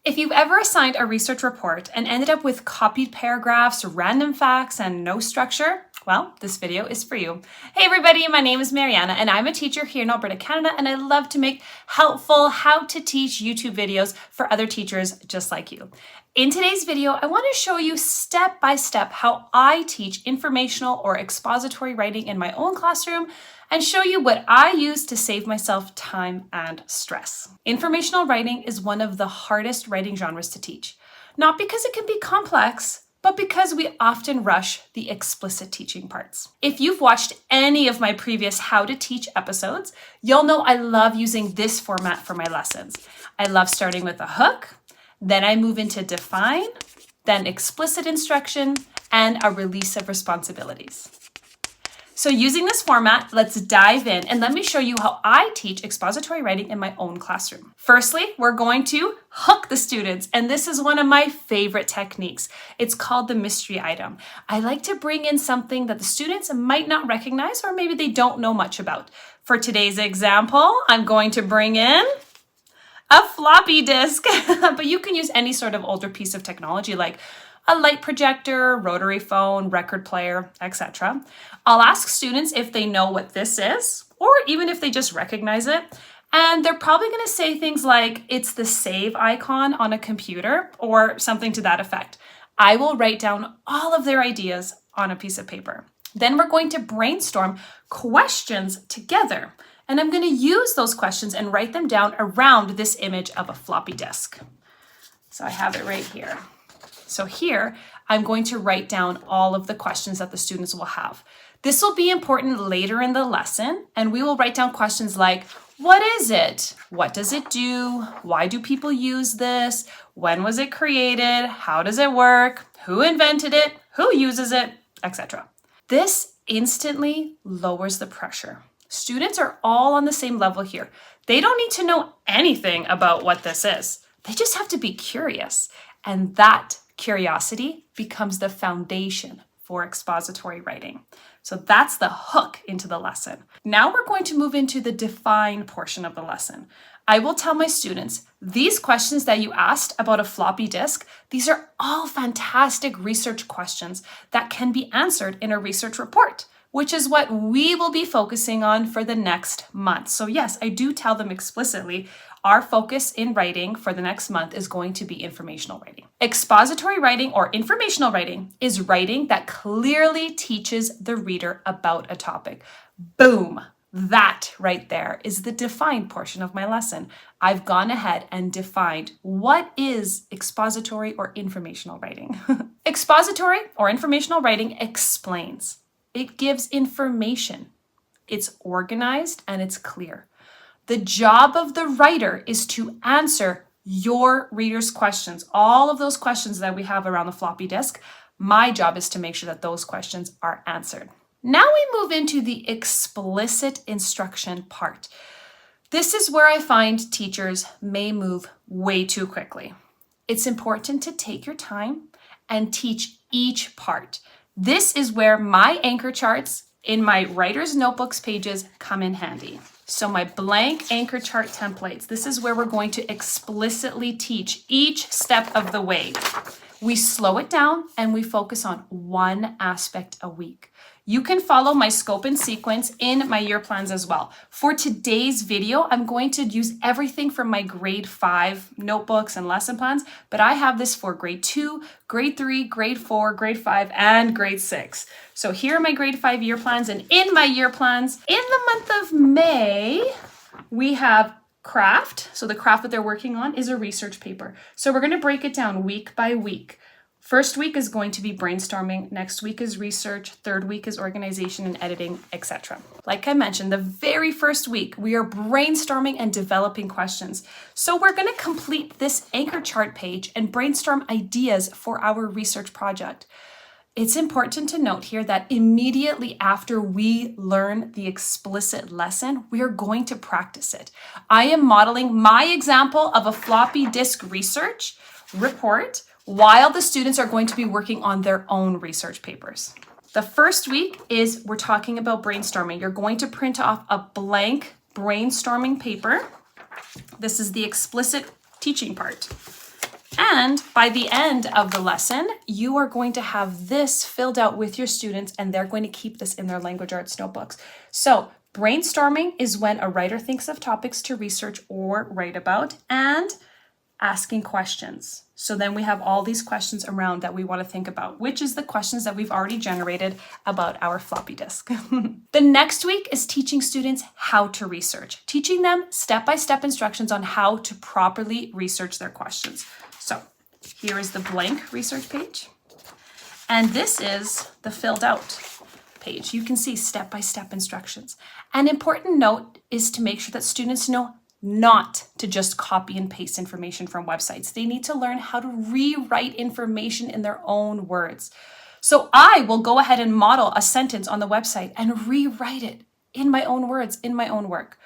If you've ever assigned a research report and ended up with copied paragraphs, random facts, and no structure, well, this video is for you. Hey everybody, my name is Maryana and I'm a teacher here in Alberta, Canada, and I love to make helpful how to teach YouTube videos for other teachers just like you. In today's video, I want to show you step by step how I teach informational or expository writing in my own classroom and show you what I use to save myself time and stress. Informational writing is one of the hardest writing genres to teach, not because it can be complex, but because we often rush the explicit teaching parts. If you've watched any of my previous How to Teach episodes, you'll know I love using this format for my lessons. I love starting with a hook, then I move into define, then explicit instruction, and a release of responsibilities. So using this format, let's dive in and let me show you how I teach expository writing in my own classroom. Firstly, we're going to hook the students, and this is one of my favorite techniques. It's called the mystery item. I like to bring in something that the students might not recognize or maybe they don't know much about. For today's example, I'm going to bring in a floppy disk, but you can use any sort of older piece of technology like a light projector, rotary phone, record player, etc. I'll ask students if they know what this is, or even if they just recognize it. And they're probably going to say things like, it's the save icon on a computer, or something to that effect. I will write down all of their ideas on a piece of paper. Then we're going to brainstorm questions together. And I'm going to use those questions and write them down around this image of a floppy disk. So I have it right here. So here, I'm going to write down all of the questions that the students will have. This will be important later in the lesson, and we will write down questions like, what is it? What does it do? Why do people use this? When was it created? How does it work? Who invented it? Who uses it? Etc. This instantly lowers the pressure. Students are all on the same level here. They don't need to know anything about what this is. They just have to be curious. And that curiosity becomes the foundation for expository writing. So that's the hook into the lesson. Now we're going to move into the define portion of the lesson. I will tell my students, these questions that you asked about a floppy disk, these are all fantastic research questions that can be answered in a research report, which is what we will be focusing on for the next month. So yes, I do tell them explicitly, our focus in writing for the next month is going to be informational writing. Expository writing or informational writing is writing that clearly teaches the reader about a topic. Boom! That right there is the define portion of my lesson. I've gone ahead and defined what is expository or informational writing. Expository or informational writing explains. It gives information. It's organized and it's clear. The job of the writer is to answer your reader's questions. All of those questions that we have around the floppy disk, my job is to make sure that those questions are answered. Now we move into the explicit instruction part. This is where I find teachers may move way too quickly. It's important to take your time and teach each part. This is where my anchor charts in my writer's notebooks pages come in handy. So my blank anchor chart templates, this is where we're going to explicitly teach each step of the way. We slow it down and we focus on one aspect a week. You can follow my scope and sequence in my year plans as well. For today's video, I'm going to use everything from my grade 5 notebooks and lesson plans, but I have this for grade 2, grade 3, grade 4, grade 5, and grade 6. So here are my grade 5 year plans, and in my year plans, in the month of May, we have craft. So the craft that they're working on is a research paper. So we're going to break it down week by week. First week is going to be brainstorming, next week is research, third week is organization and editing, etc. Like I mentioned, the very first week, we are brainstorming and developing questions. So we're going to complete this anchor chart page and brainstorm ideas for our research project. It's important to note here that immediately after we learn the explicit lesson, we are going to practice it. I am modeling my example of a floppy disk research report while the students are going to be working on their own research papers. The first week is we're talking about brainstorming. You're going to print off a blank brainstorming paper. This is the explicit teaching part. And by the end of the lesson, you are going to have this filled out with your students, and they're going to keep this in their language arts notebooks. So brainstorming is when a writer thinks of topics to research or write about, and asking questions. So then we have all these questions around that we want to think about, which is the questions that we've already generated about our floppy disk. The next week is teaching students how to research, teaching them step-by-step instructions on how to properly research their questions. So here is the blank research page. And this is the filled out page. You can see step-by-step instructions. An important note is to make sure that students know not to just copy and paste information from websites. They need to learn how to rewrite information in their own words. So I will go ahead and model a sentence on the website and rewrite it in my own words, in my own work.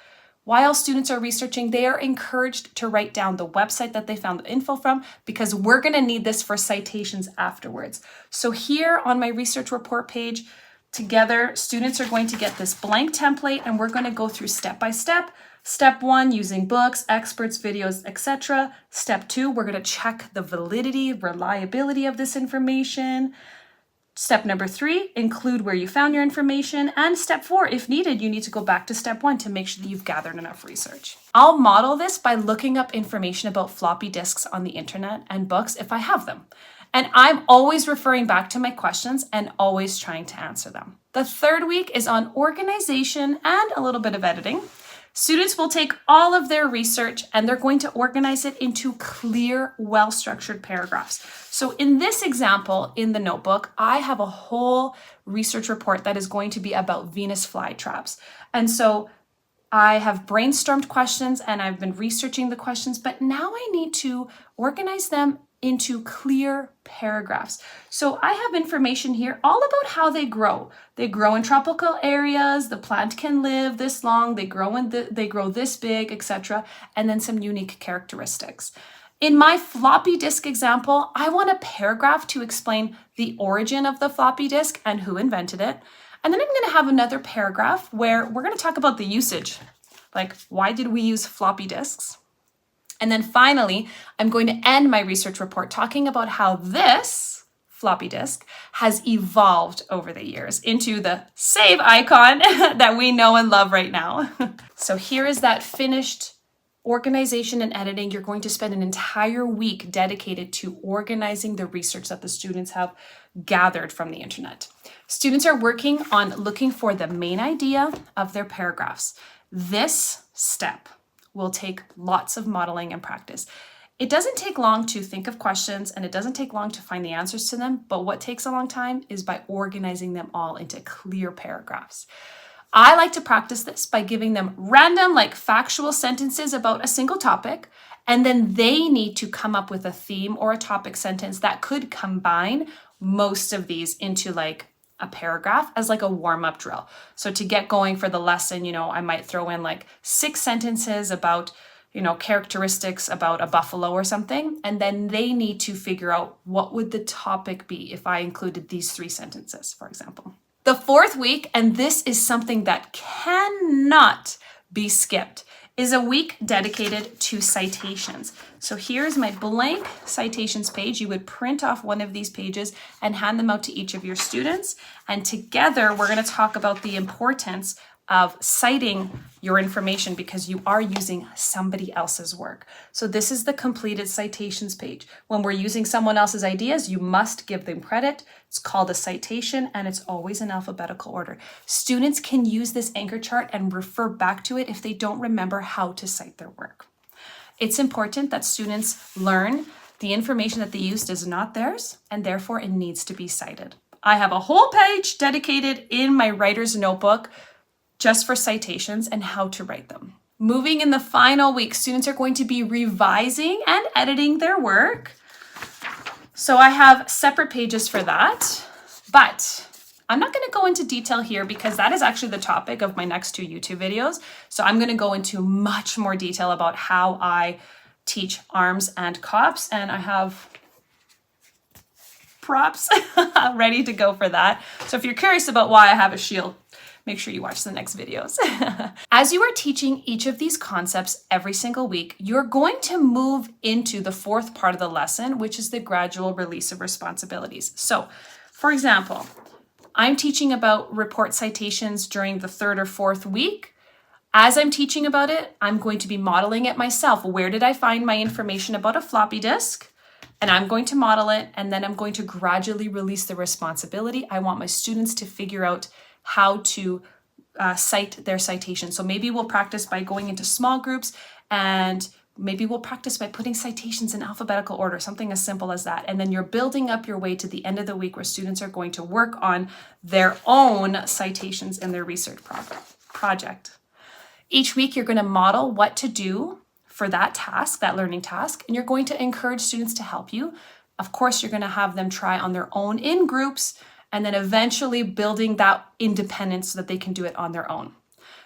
While students are researching, they are encouraged to write down the website that they found the info from, because we're going to need this for citations afterwards. So here on my research report page, together, students are going to get this blank template, and we're going to go through step by step. Step 1, using books, experts, videos, etc. Step 2, we're going to check the validity, reliability of this information. Step number 3, include where you found your information. And step 4, if needed, you need to go back to step 1 to make sure that you've gathered enough research. I'll model this by looking up information about floppy disks on the internet and books if I have them. And I'm always referring back to my questions and always trying to answer them. The third week is on organization and a little bit of editing. Students will take all of their research and they're going to organize it into clear, well-structured paragraphs. So in this example, in the notebook, I have a whole research report that is going to be about Venus flytraps. And so I have brainstormed questions and I've been researching the questions, but now I need to organize them into clear paragraphs. So I have information here all about how they grow. They grow in tropical areas, the plant can live this long, they grow this big, etc. And then some unique characteristics. In my floppy disk example, I want a paragraph to explain the origin of the floppy disk and who invented it. And then I'm going to have another paragraph where we're going to talk about the usage. Like, why did we use floppy disks? And then finally, I'm going to end my research report talking about how this floppy disk has evolved over the years into the save icon that we know and love right now. So here is that finished organization and editing. You're going to spend an entire week dedicated to organizing the research that the students have gathered from the internet. Students are working on looking for the main idea of their paragraphs. This step will take lots of modeling and practice. It doesn't take long to think of questions and it doesn't take long to find the answers to them, but what takes a long time is by organizing them all into clear paragraphs. I like to practice this by giving them random, factual sentences about a single topic, and then they need to come up with a theme or a topic sentence that could combine most of these into a paragraph as a warm-up drill. So to get going for the lesson, I might throw in 6 sentences about, characteristics about a buffalo or something. And then they need to figure out what would the topic be if I included these 3 sentences, for example. The fourth week, and this is something that cannot be skipped, is a week dedicated to citations. So here's my blank citations page. You would print off one of these pages and hand them out to each of your students. And together, we're going to talk about the importance of citing your information because you are using somebody else's work. So this is the completed citations page. When we're using someone else's ideas, you must give them credit. It's called a citation and it's always in alphabetical order. Students can use this anchor chart and refer back to it if they don't remember how to cite their work. It's important that students learn the information that they used is not theirs and therefore it needs to be cited. I have a whole page dedicated in my writer's notebook just for citations and how to write them. Moving in the final week, students are going to be revising and editing their work. So I have separate pages for that, but I'm not going to go into detail here because that is actually the topic of my next 2 YouTube videos. So I'm going to go into much more detail about how I teach arms and cops, and I have props ready to go for that. So if you're curious about why I have a shield, make sure you watch the next videos. As you are teaching each of these concepts every single week, you're going to move into the fourth part of the lesson, which is the gradual release of responsibilities. So, for example, I'm teaching about report citations during the third or fourth week. As I'm teaching about it, I'm going to be modeling it myself. Where did I find my information about a floppy disk? And I'm going to model it, and then I'm going to gradually release the responsibility. I want my students to figure out how to cite their citation. So maybe we'll practice by going into small groups, and maybe we'll practice by putting citations in alphabetical order, something as simple as that. And then you're building up your way to the end of the week where students are going to work on their own citations in their research project. Each week, you're going to model what to do for that task, that learning task, and you're going to encourage students to help you. Of course, you're going to have them try on their own in groups, and then eventually building that independence so that they can do it on their own.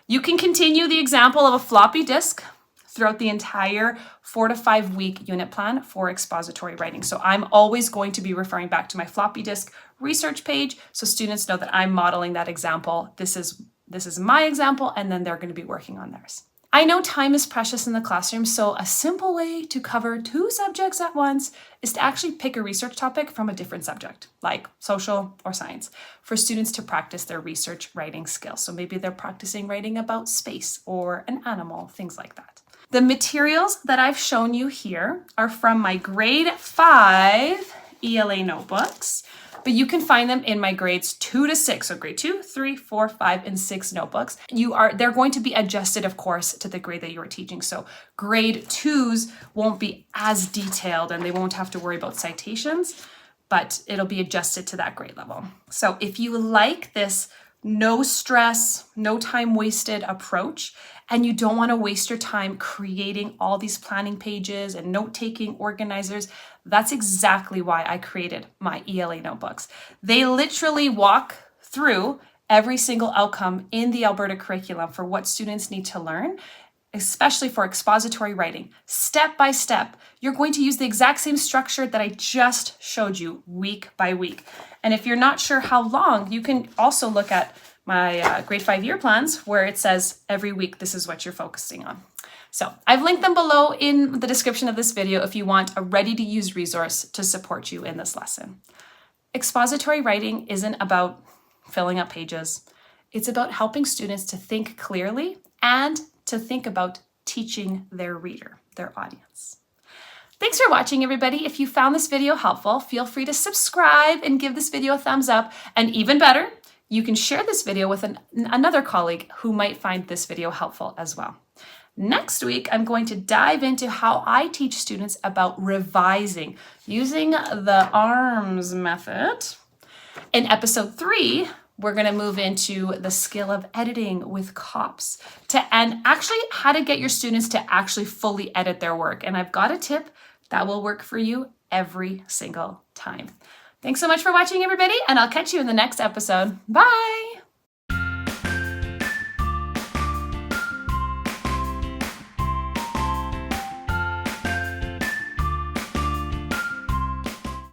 You can continue the example of a floppy disk throughout the entire 4 to 5 week unit plan for expository writing. So I'm always going to be referring back to my floppy disk research page so students know that I'm modeling that example. This is my example, and then they're going to be working on theirs. I know time is precious in the classroom, so a simple way to cover 2 subjects at once is to actually pick a research topic from a different subject, like social or science, for students to practice their research writing skills. So maybe they're practicing writing about space or an animal, things like that. The materials that I've shown you here are from my grade 5 ELA notebooks, but you can find them in my grades 2 to 6. So grade 2, 3, 4, 5, and 6 notebooks. They're going to be adjusted, of course, to the grade that you are teaching. So grade 2s won't be as detailed and they won't have to worry about citations, but it'll be adjusted to that grade level. So if you like this no stress, no time wasted approach, and you don't want to waste your time creating all these planning pages and note-taking organizers, that's exactly why I created my ELA notebooks. They literally walk through every single outcome in the Alberta curriculum for what students need to learn, especially for expository writing. Step by step, you're going to use the exact same structure that I just showed you week by week. And if you're not sure how long, you can also look at my grade 5 year plans where it says every week this is what you're focusing on. So I've linked them below in the description of this video if you want a ready-to-use resource to support you in this lesson. Expository writing isn't about filling up pages. It's about helping students to think clearly and to think about teaching their reader, their audience. Thanks for watching, everybody. If you found this video helpful, feel free to subscribe and give this video a thumbs up. And even better, you can share this video with another colleague who might find this video helpful as well. Next week, I'm going to dive into how I teach students about revising using the ARMS method. In episode 3, we're going to move into the skill of editing with COPs and actually how to get your students to actually fully edit their work. And I've got a tip that will work for you every single time. Thanks so much for watching, everybody, and I'll catch you in the next episode. Bye!